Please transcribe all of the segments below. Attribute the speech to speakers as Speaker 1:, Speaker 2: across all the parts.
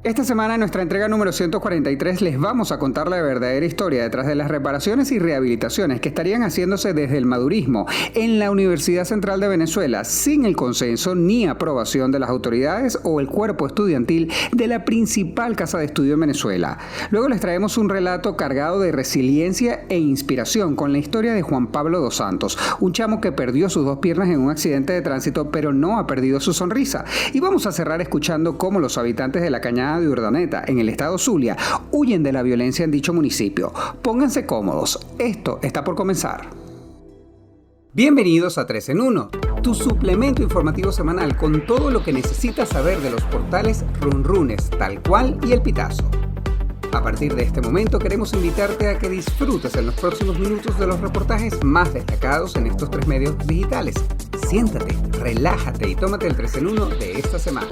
Speaker 1: Esta semana en nuestra entrega número 143 les vamos a contar la verdadera historia detrás de las reparaciones y rehabilitaciones que estarían haciéndose desde el madurismo en la Universidad Central de Venezuela sin el consenso ni aprobación de las autoridades o el cuerpo estudiantil de la principal casa de estudio en Venezuela. Luego les traemos un relato cargado de resiliencia e inspiración con la historia de Juan Pablo dos Santos, un chamo que perdió sus dos piernas en un accidente de tránsito pero no ha perdido su sonrisa. Y vamos a cerrar escuchando cómo los habitantes de la Cañada de Urdaneta, en el estado Zulia, huyen de la violencia en dicho municipio. Pónganse cómodos, esto está por comenzar. Bienvenidos a 3 en 1, tu suplemento informativo semanal con todo lo que necesitas saber de los portales Runrunes, Tal Cual y El Pitazo. A partir de este momento queremos invitarte a que disfrutes en los próximos minutos de los reportajes más destacados en estos 3 medios digitales. Siéntate, relájate y tómate el 3 en 1 de esta semana.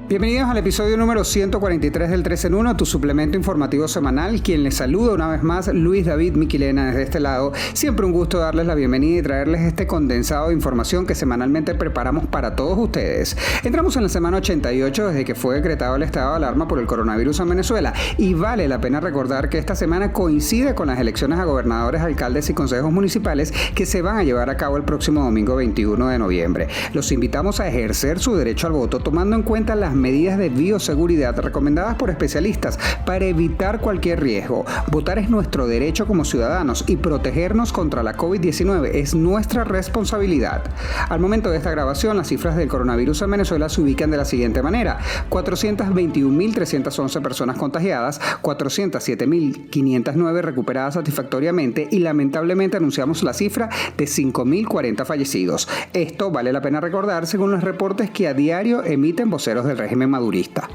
Speaker 1: Bienvenidos al episodio número 143 del 3 en 1, tu suplemento informativo semanal. Quien les saluda una vez más, Luis David Miquilena desde este lado. Siempre un gusto darles la bienvenida y traerles este condensado de información que semanalmente preparamos para todos ustedes. Entramos en la semana 88 desde que fue decretado el estado de alarma por el coronavirus en Venezuela y vale la pena recordar que esta semana coincide con las elecciones a gobernadores, alcaldes y consejos municipales que se van a llevar a cabo el próximo domingo 21 de noviembre. Los invitamos a ejercer su derecho al voto tomando en cuenta las medidas de bioseguridad recomendadas por especialistas para evitar cualquier riesgo. Votar es nuestro derecho como ciudadanos y protegernos contra la COVID-19 es nuestra responsabilidad. Al momento de esta grabación, las cifras del coronavirus en Venezuela se ubican de la siguiente manera: 421.311 personas contagiadas, 407.509 recuperadas satisfactoriamente y lamentablemente anunciamos la cifra de 5.040 fallecidos. Esto vale la pena recordar según los reportes que a diario emiten voceros del régimen madurista.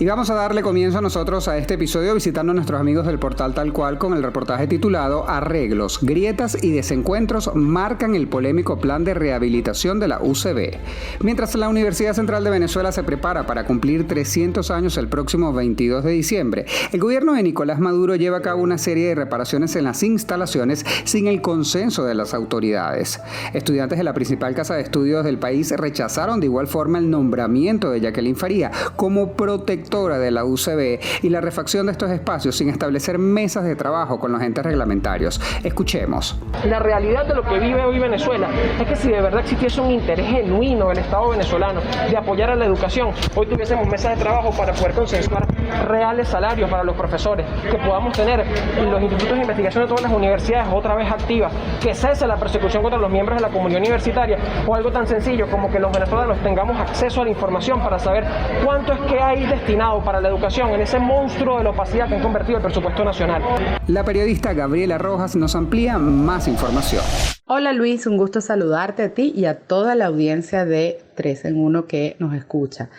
Speaker 1: Y vamos a darle comienzo nosotros a este episodio visitando a nuestros amigos del portal Tal Cual con el reportaje titulado Arreglos, grietas y desencuentros marcan el polémico plan de rehabilitación de la UCB. Mientras la Universidad Central de Venezuela se prepara para cumplir 300 años el próximo 22 de diciembre, el gobierno de Nicolás Maduro lleva a cabo una serie de reparaciones en las instalaciones sin el consenso de las autoridades. Estudiantes de la principal casa de estudios del país rechazaron de igual forma el nombramiento de Jacqueline Faría como protectora de la UCB y la refacción de estos espacios sin establecer mesas de trabajo con los entes reglamentarios. Escuchemos.
Speaker 2: La realidad de lo que vive hoy Venezuela es que si de verdad existiese un interés genuino del Estado venezolano de apoyar a la educación, hoy tuviésemos mesas de trabajo para poder consensuar reales salarios para los profesores, que podamos tener los institutos de investigación de todas las universidades otra vez activas, que cese la persecución contra los miembros de la comunidad universitaria, o algo tan sencillo como que los venezolanos tengamos acceso a la información para saber cuánto es que hay destinado para la educación en ese monstruo de la opacidad que han convertido el presupuesto nacional.
Speaker 1: La periodista Gabriela Rojas nos amplía más información.
Speaker 3: Hola Luis, un gusto saludarte a ti y a toda la audiencia de 3 en 1 que nos escucha.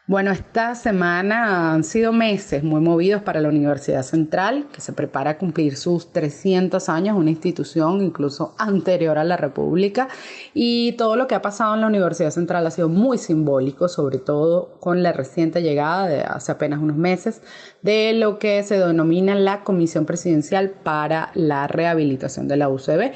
Speaker 3: Bueno, esta semana han sido meses muy movidos para la Universidad Central, que se prepara a cumplir sus 300 años, una institución incluso anterior a la República, y todo lo que ha pasado en la Universidad Central ha sido muy simbólico, sobre todo con la reciente llegada de hace apenas unos meses de lo que se denomina la Comisión Presidencial para la Rehabilitación de la UCB,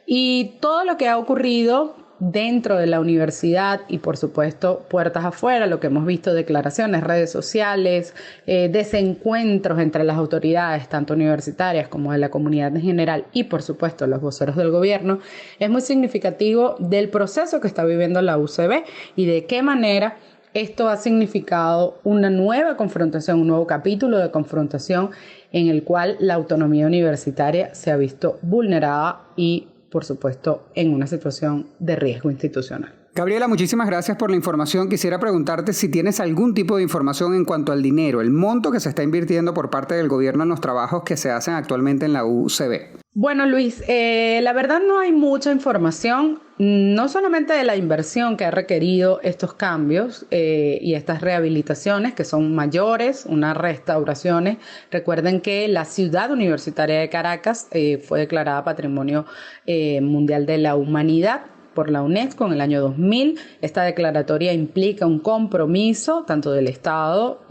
Speaker 3: y todo lo que ha ocurrido dentro de la universidad y por supuesto puertas afuera, lo que hemos visto, declaraciones, redes sociales, desencuentros entre las autoridades tanto universitarias como de la comunidad en general y por supuesto los voceros del gobierno, es muy significativo del proceso que está viviendo la UCB y de qué manera esto ha significado una nueva confrontación, un nuevo capítulo de confrontación en el cual la autonomía universitaria se ha visto vulnerada y por supuesto, en una situación de riesgo institucional.
Speaker 1: Gabriela, muchísimas gracias por la información. Quisiera preguntarte si tienes algún tipo de información en cuanto al dinero, el monto que se está invirtiendo por parte del gobierno en los trabajos que se hacen actualmente en la UCB.
Speaker 3: Bueno, Luis, la verdad no hay mucha información, no solamente de la inversión que ha requerido estos cambios y estas rehabilitaciones que son mayores, unas restauraciones. Recuerden que la ciudad universitaria de Caracas fue declarada Patrimonio Mundial de la Humanidad por la UNESCO en el año 2000. Esta declaratoria implica un compromiso tanto del Estado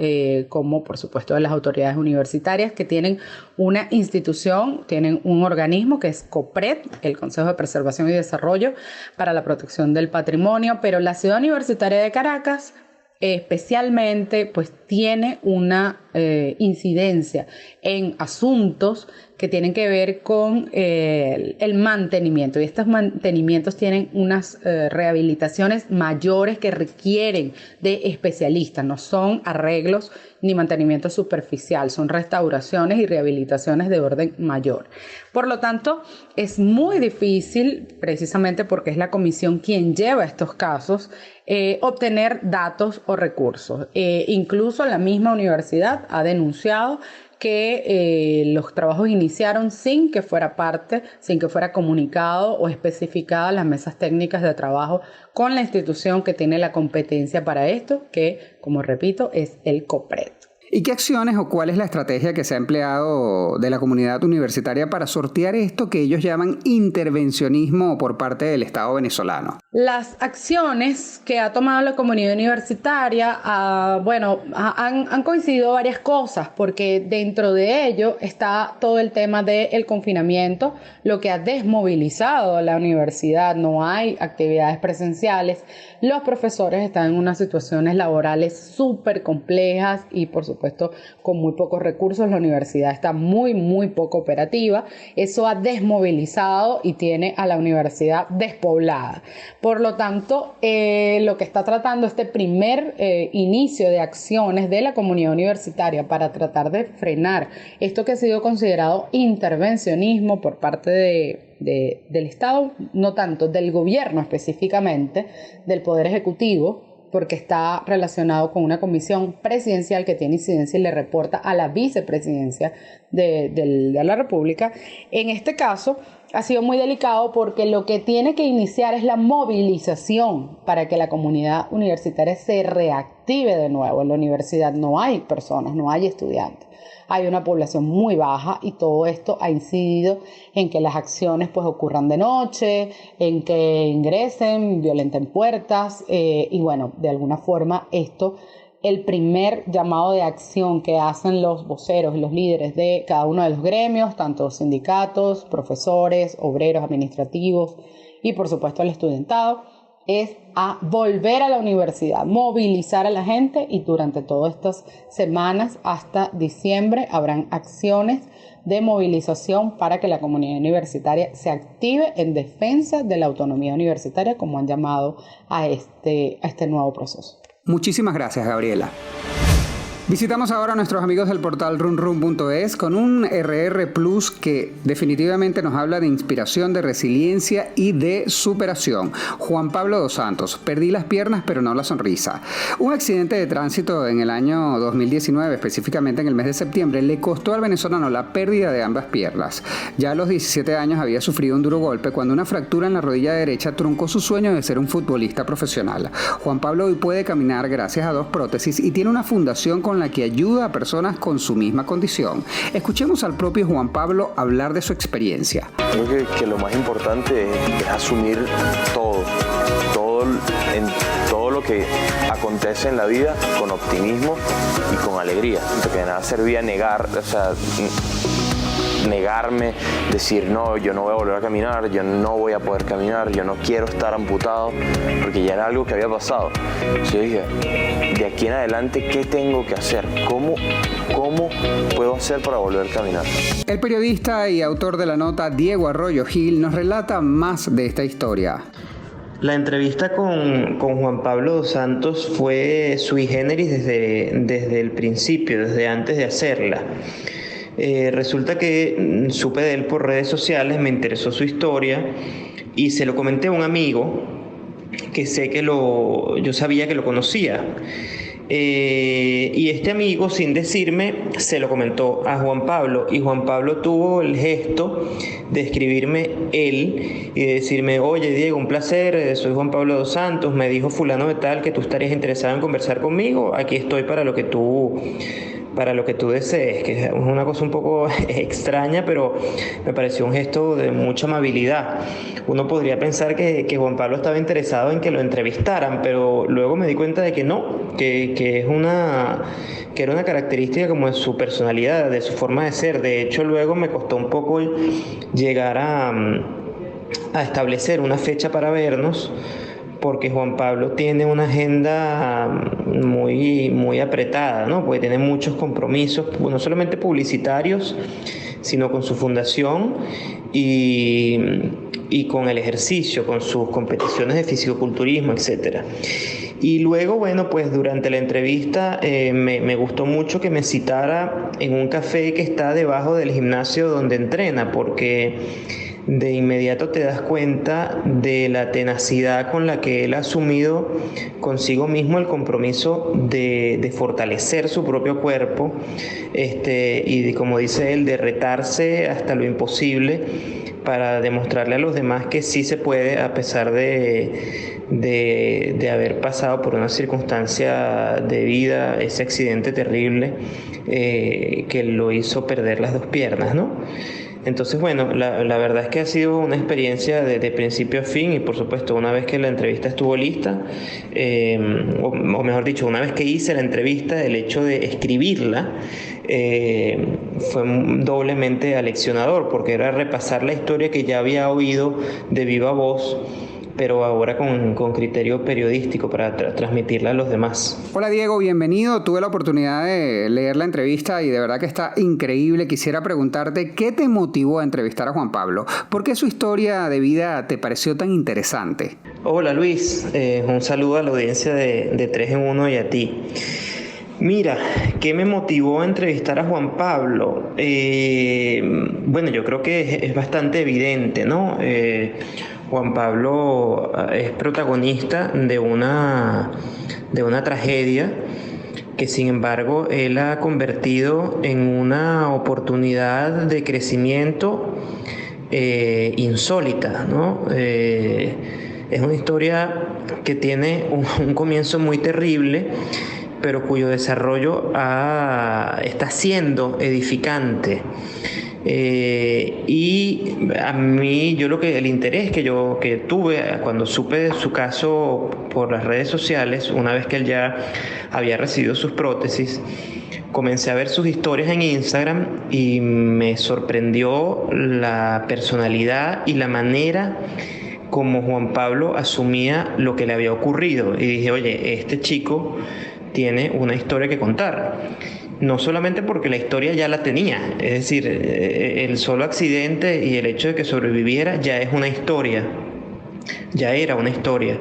Speaker 3: como, por supuesto, de las autoridades universitarias, que tienen una institución, tienen un organismo que es COPRED, el Consejo de Preservación y Desarrollo para la Protección del Patrimonio, pero la Ciudad Universitaria de Caracas especialmente pues tiene una incidencia en asuntos que tienen que ver con el mantenimiento, y estos mantenimientos tienen unas rehabilitaciones mayores que requieren de especialistas, no son arreglos ni mantenimiento superficial, son restauraciones y rehabilitaciones de orden mayor. Por lo tanto, es muy difícil, precisamente porque es la comisión quien lleva estos casos, obtener datos o recursos. Incluso la misma universidad ha denunciado que los trabajos iniciaron sin que fuera comunicado o especificada las mesas técnicas de trabajo con la institución que tiene la competencia para esto, que, como repito, es el COPRED.
Speaker 1: ¿Y qué acciones o cuál es la estrategia que se ha empleado de la comunidad universitaria para sortear esto que ellos llaman intervencionismo por parte del Estado venezolano?
Speaker 3: Las acciones que ha tomado la comunidad universitaria, han coincidido varias cosas, porque dentro de ello está todo el tema del confinamiento, lo que ha desmovilizado a la universidad. No hay actividades presenciales, los profesores están en unas situaciones laborales súper complejas y, por supuesto, con muy pocos recursos. La universidad está muy poco operativa. Eso ha desmovilizado y tiene a la universidad despoblada. Por lo tanto, lo que está tratando este primer inicio de acciones de la comunidad universitaria para tratar de frenar esto que ha sido considerado intervencionismo por parte del Estado, no tanto del gobierno específicamente, del Poder Ejecutivo, porque está relacionado con una comisión presidencial que tiene incidencia y le reporta a la vicepresidencia de la República. En este caso ha sido muy delicado porque lo que tiene que iniciar es la movilización para que la comunidad universitaria se reactive de nuevo. En la universidad no hay personas, no hay estudiantes. Hay una población muy baja y todo esto ha incidido en que las acciones pues ocurran de noche, en que ingresen, violenten puertas y bueno, de alguna forma esto, el primer llamado de acción que hacen los voceros y los líderes de cada uno de los gremios, tanto sindicatos, profesores, obreros, administrativos y por supuesto el estudiantado, es a volver a la universidad, movilizar a la gente, y durante todas estas semanas hasta diciembre habrán acciones de movilización para que la comunidad universitaria se active en defensa de la autonomía universitaria, como han llamado a este nuevo proceso.
Speaker 1: Muchísimas gracias, Gabriela. Visitamos ahora a nuestros amigos del portal runrun.es con un RR Plus que definitivamente nos habla de inspiración, de resiliencia y de superación. Juan Pablo dos Santos, perdí las piernas pero no la sonrisa. Un accidente de tránsito en el año 2019, específicamente en el mes de septiembre, le costó al venezolano la pérdida de ambas piernas. Ya a los 17 años había sufrido un duro golpe cuando una fractura en la rodilla derecha truncó su sueño de ser un futbolista profesional. Juan Pablo hoy puede caminar gracias a 2 prótesis y tiene una fundación con la que ayuda a personas con su misma condición. Escuchemos al propio Juan Pablo hablar de su experiencia.
Speaker 4: Creo que lo más importante es asumir todo lo que acontece en la vida con optimismo y con alegría, porque de nada servía negarme, decir no, yo no voy a volver a caminar, yo no voy a poder caminar, yo no quiero estar amputado, porque ya era algo que había pasado. Entonces yo dije, de aquí en adelante, ¿qué tengo que hacer? ¿Cómo puedo hacer para volver a caminar?
Speaker 1: El periodista y autor de la nota Diego Arroyo Gil nos relata más de esta historia.
Speaker 5: La entrevista con Juan Pablo dos Santos fue sui generis desde el principio, desde antes de hacerla. Resulta que supe de él por redes sociales, me interesó su historia y se lo comenté a un amigo que yo sabía que lo conocía. Y este amigo, sin decirme, se lo comentó a Juan Pablo, y Juan Pablo tuvo el gesto de escribirme él y de decirme: oye Diego, un placer, soy Juan Pablo dos Santos, me dijo fulano de tal que tú estarías interesado en conversar conmigo, aquí estoy para lo que tú para lo que tú desees, que es una cosa un poco extraña, pero me pareció un gesto de mucha amabilidad. Uno podría pensar que Juan Pablo estaba interesado en que lo entrevistaran, pero luego me di cuenta de que no, que era una característica como de su personalidad, de su forma de ser. De hecho, luego me costó un poco llegar a establecer una fecha para vernos, porque Juan Pablo tiene una agenda muy, muy apretada, ¿no? Porque tiene muchos compromisos, no solamente publicitarios, sino con su fundación y con el ejercicio, con sus competiciones de fisicoculturismo, etc. Y luego, bueno, pues durante la entrevista me gustó mucho que me citara en un café que está debajo del gimnasio donde entrena, porque de inmediato te das cuenta de la tenacidad con la que él ha asumido consigo mismo el compromiso de fortalecer su propio cuerpo, y como dice él, de retarse hasta lo imposible para demostrarle a los demás que sí se puede, a pesar de haber pasado por una circunstancia de vida, ese accidente terrible que lo hizo perder las 2 piernas, ¿no? Entonces, bueno, la verdad es que ha sido una experiencia de principio a fin, y por supuesto, una vez que la entrevista estuvo lista, o mejor dicho, una vez que hice la entrevista, el hecho de escribirla fue doblemente aleccionador, porque era repasar la historia que ya había oído de viva voz, pero ahora con criterio periodístico para transmitirla a los demás.
Speaker 1: Hola Diego, bienvenido. Tuve la oportunidad de leer la entrevista y de verdad que está increíble. Quisiera preguntarte, ¿qué te motivó a entrevistar a Juan Pablo? ¿Por qué su historia de vida te pareció tan interesante?
Speaker 5: Hola Luis, un saludo a la audiencia de 3 en 1 y a ti. Mira, ¿qué me motivó a entrevistar a Juan Pablo? Bueno, yo creo que es bastante evidente, ¿no? Juan Pablo es protagonista de una tragedia que, sin embargo, él ha convertido en una oportunidad de crecimiento insólita, ¿no? Es una historia que tiene un comienzo muy terrible, pero cuyo desarrollo está siendo edificante. Y a mí, el interés que tuve cuando supe de su caso por las redes sociales, una vez que él ya había recibido sus prótesis, comencé a ver sus historias en Instagram y me sorprendió la personalidad y la manera como Juan Pablo asumía lo que le había ocurrido. Y dije, oye, este chico tiene una historia que contar. No solamente porque la historia ya la tenía, es decir, el solo accidente y el hecho de que sobreviviera ya es una historia, ya era una historia,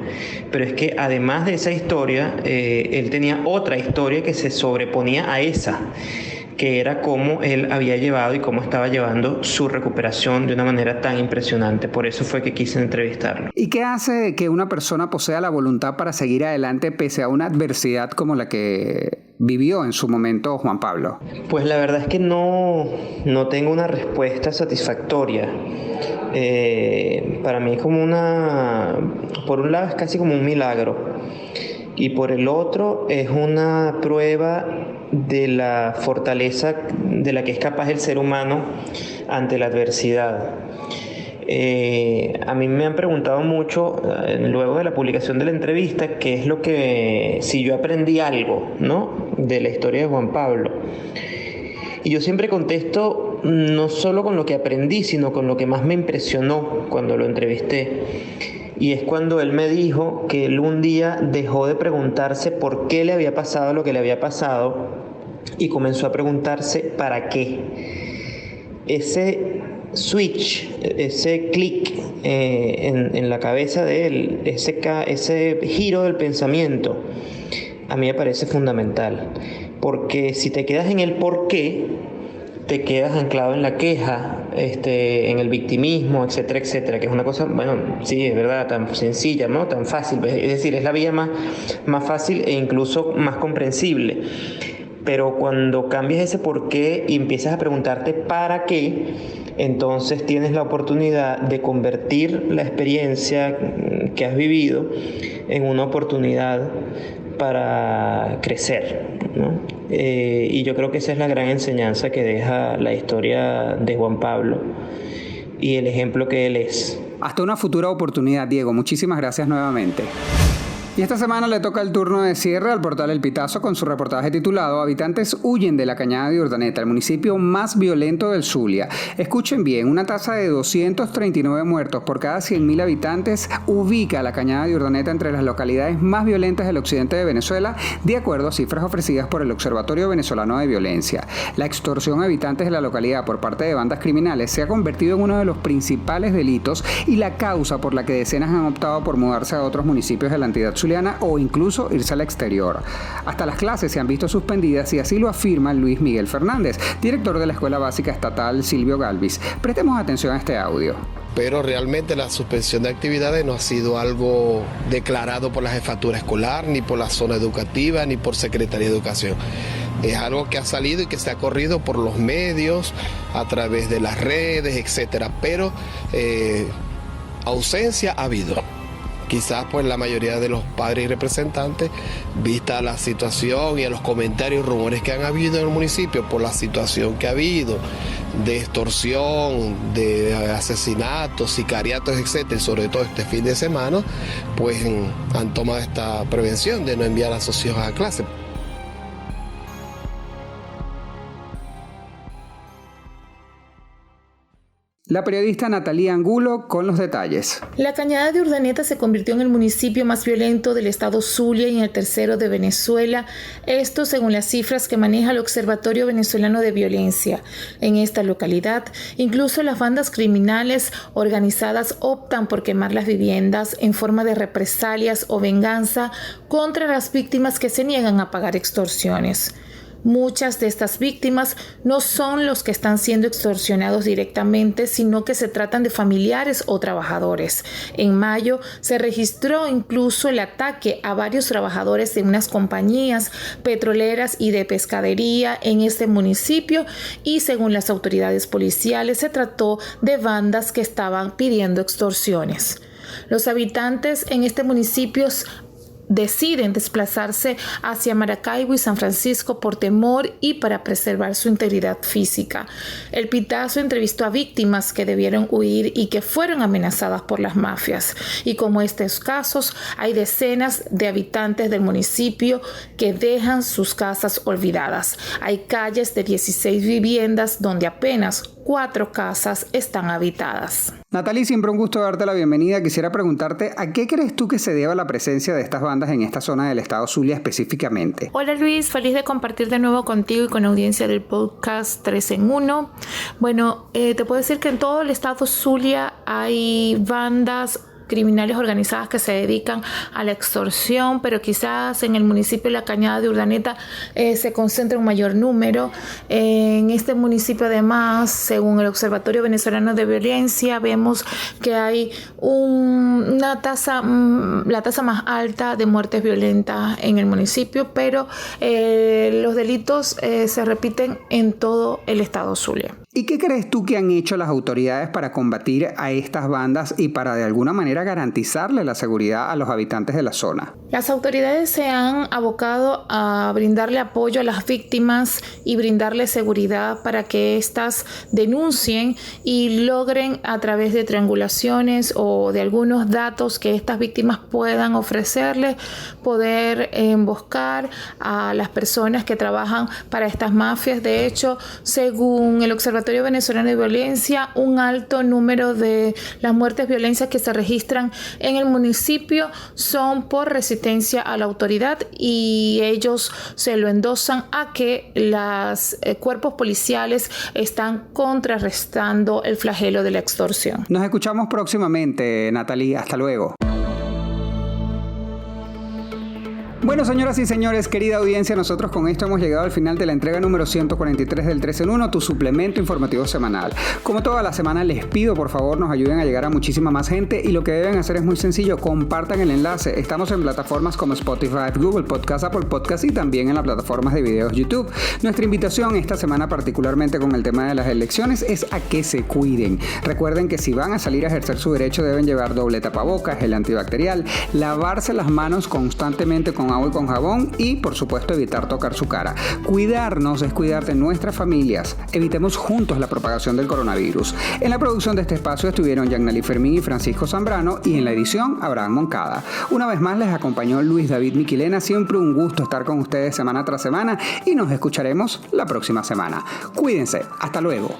Speaker 5: pero es que además de esa historia, él tenía otra historia que se sobreponía a esa, que era cómo él había llevado y cómo estaba llevando su recuperación de una manera tan impresionante. Por eso fue que quise entrevistarlo.
Speaker 1: ¿Y qué hace que una persona posea la voluntad para seguir adelante pese a una adversidad como la que vivió en su momento Juan Pablo?
Speaker 5: Pues la verdad es que no tengo una respuesta satisfactoria. Para mí es como por un lado es casi como un milagro, y por el otro es una prueba de la fortaleza de la que es capaz el ser humano ante la adversidad. A mí me han preguntado mucho luego de la publicación de la entrevista qué es lo que, si yo aprendí algo, ¿no?, de la historia de Juan Pablo. Y yo siempre contesto no solo con lo que aprendí, sino con lo que más me impresionó cuando lo entrevisté. Y es cuando él me dijo que él un día dejó de preguntarse por qué le había pasado lo que le había pasado y comenzó a preguntarse para qué. Ese switch, ese clic en la cabeza de él, ese giro del pensamiento, a mí me parece fundamental. Porque si te quedas en el por qué, te quedas anclado en la queja, en el victimismo, etcétera, etcétera, que es una cosa, bueno, sí, es verdad, tan sencilla, ¿no?, tan fácil, es decir, es la vía más fácil e incluso más comprensible. Pero cuando cambias ese por qué y empiezas a preguntarte para qué, entonces tienes la oportunidad de convertir la experiencia que has vivido en una oportunidad para crecer, ¿no? Y yo creo que esa es la gran enseñanza que deja la historia de Juan Pablo y el ejemplo que él es.
Speaker 1: Hasta una futura oportunidad, Diego. Muchísimas gracias nuevamente. Y esta semana le toca el turno de cierre al portal El Pitazo con su reportaje titulado Habitantes huyen de la Cañada de Urdaneta, el municipio más violento del Zulia. Escuchen bien, una tasa de 239 muertos por cada 100.000 habitantes ubica a la Cañada de Urdaneta entre las localidades más violentas del occidente de Venezuela, de acuerdo a cifras ofrecidas por el Observatorio Venezolano de Violencia. La extorsión a habitantes de la localidad por parte de bandas criminales se ha convertido en uno de los principales delitos y la causa por la que decenas han optado por mudarse a otros municipios de la entidad zuliana o incluso irse al exterior. Hasta las clases se han visto suspendidas y así lo afirma Luis Miguel Fernández, director de la Escuela Básica Estatal Silvio Galvis. Prestemos atención a este audio.
Speaker 6: Pero realmente la suspensión de actividades no ha sido algo declarado por la jefatura escolar, ni por la zona educativa, ni por Secretaría de Educación. Es algo que ha salido y que se ha corrido por los medios, a través de las redes, etcétera. Pero ausencia ha habido. Quizás pues la mayoría de los padres y representantes, vista la situación y a los comentarios y rumores que han habido en el municipio por la situación que ha habido de extorsión, de asesinatos, sicariatos, etcétera, sobre todo este fin de semana, pues han tomado esta prevención de no enviar a sus hijos a clase.
Speaker 1: La periodista Natalia Angulo con los detalles.
Speaker 7: La Cañada de Urdaneta se convirtió en el municipio más violento del estado Zulia y en el tercero de Venezuela, esto según las cifras que maneja el Observatorio Venezolano de Violencia. En esta localidad, incluso las bandas criminales organizadas optan por quemar las viviendas en forma de represalias o venganza contra las víctimas que se niegan a pagar extorsiones. Muchas de estas víctimas no son los que están siendo extorsionados directamente, sino que se tratan de familiares o trabajadores. En mayo se registró incluso el ataque a varios trabajadores de unas compañías petroleras y de pescadería en este municipio y según las autoridades policiales se trató de bandas que estaban pidiendo extorsiones. Los habitantes en este municipio deciden desplazarse hacia Maracaibo y San Francisco por temor y para preservar su integridad física. El Pitazo entrevistó a víctimas que debieron huir y que fueron amenazadas por las mafias. Y como estos casos, hay decenas de habitantes del municipio que dejan sus casas olvidadas. Hay calles de 16 viviendas donde apenas 4 casas están habitadas.
Speaker 1: Natalie, siempre un gusto darte la bienvenida. Quisiera preguntarte, ¿a qué crees tú que se deba la presencia de estas bandas en esta zona del estado Zulia específicamente?
Speaker 7: Hola Luis, feliz de compartir de nuevo contigo y con la audiencia del podcast 3 en 1. Bueno, te puedo decir que en todo el estado Zulia hay bandas criminales organizadas que se dedican a la extorsión, pero quizás en el municipio de la Cañada de Urdaneta se concentra un mayor número. En este municipio además, según el Observatorio Venezolano de Violencia, vemos que hay la tasa más alta de muertes violentas en el municipio, pero los delitos se repiten en todo el estado Zulia.
Speaker 1: ¿Y qué crees tú que han hecho las autoridades para combatir a estas bandas y para de alguna manera garantizarle la seguridad a los habitantes de la zona?
Speaker 7: Las autoridades se han abocado a brindarle apoyo a las víctimas y brindarle seguridad para que éstas denuncien y logren a través de triangulaciones o de algunos datos que estas víctimas puedan ofrecerles, poder emboscar a las personas que trabajan para estas mafias. De hecho, según el Observatorio Venezolano de Violencia, un alto número de las muertes violentas que se registran en el municipio son por resistencia a la autoridad y ellos se lo endosan a que los cuerpos policiales están contrarrestando el flagelo de la extorsión.
Speaker 1: Nos escuchamos próximamente, Natalie. Hasta luego. Bueno, señoras y señores, querida audiencia, nosotros con esto hemos llegado al final de la entrega número 143 del 3 en 1, tu suplemento informativo semanal. Como toda la semana, les pido por favor nos ayuden a llegar a muchísima más gente y lo que deben hacer es muy sencillo, compartan el enlace. Estamos en plataformas como Spotify, Google Podcast, Apple Podcast y también en las plataformas de videos YouTube. Nuestra invitación esta semana, particularmente con el tema de las elecciones, es a que se cuiden. Recuerden que si van a salir a ejercer su derecho deben llevar doble tapabocas, gel antibacterial, lavarse las manos constantemente con agua y con jabón y por supuesto evitar tocar su cara. Cuidarnos es cuidar de nuestras familias. Evitemos juntos la propagación del coronavirus. En la producción de este espacio estuvieron Yanali Fermín y Francisco Zambrano y en la edición Abraham Moncada. Una vez más les acompañó Luis David Miquilena. Siempre un gusto estar con ustedes semana tras semana y nos escucharemos la próxima semana. Cuídense. Hasta luego.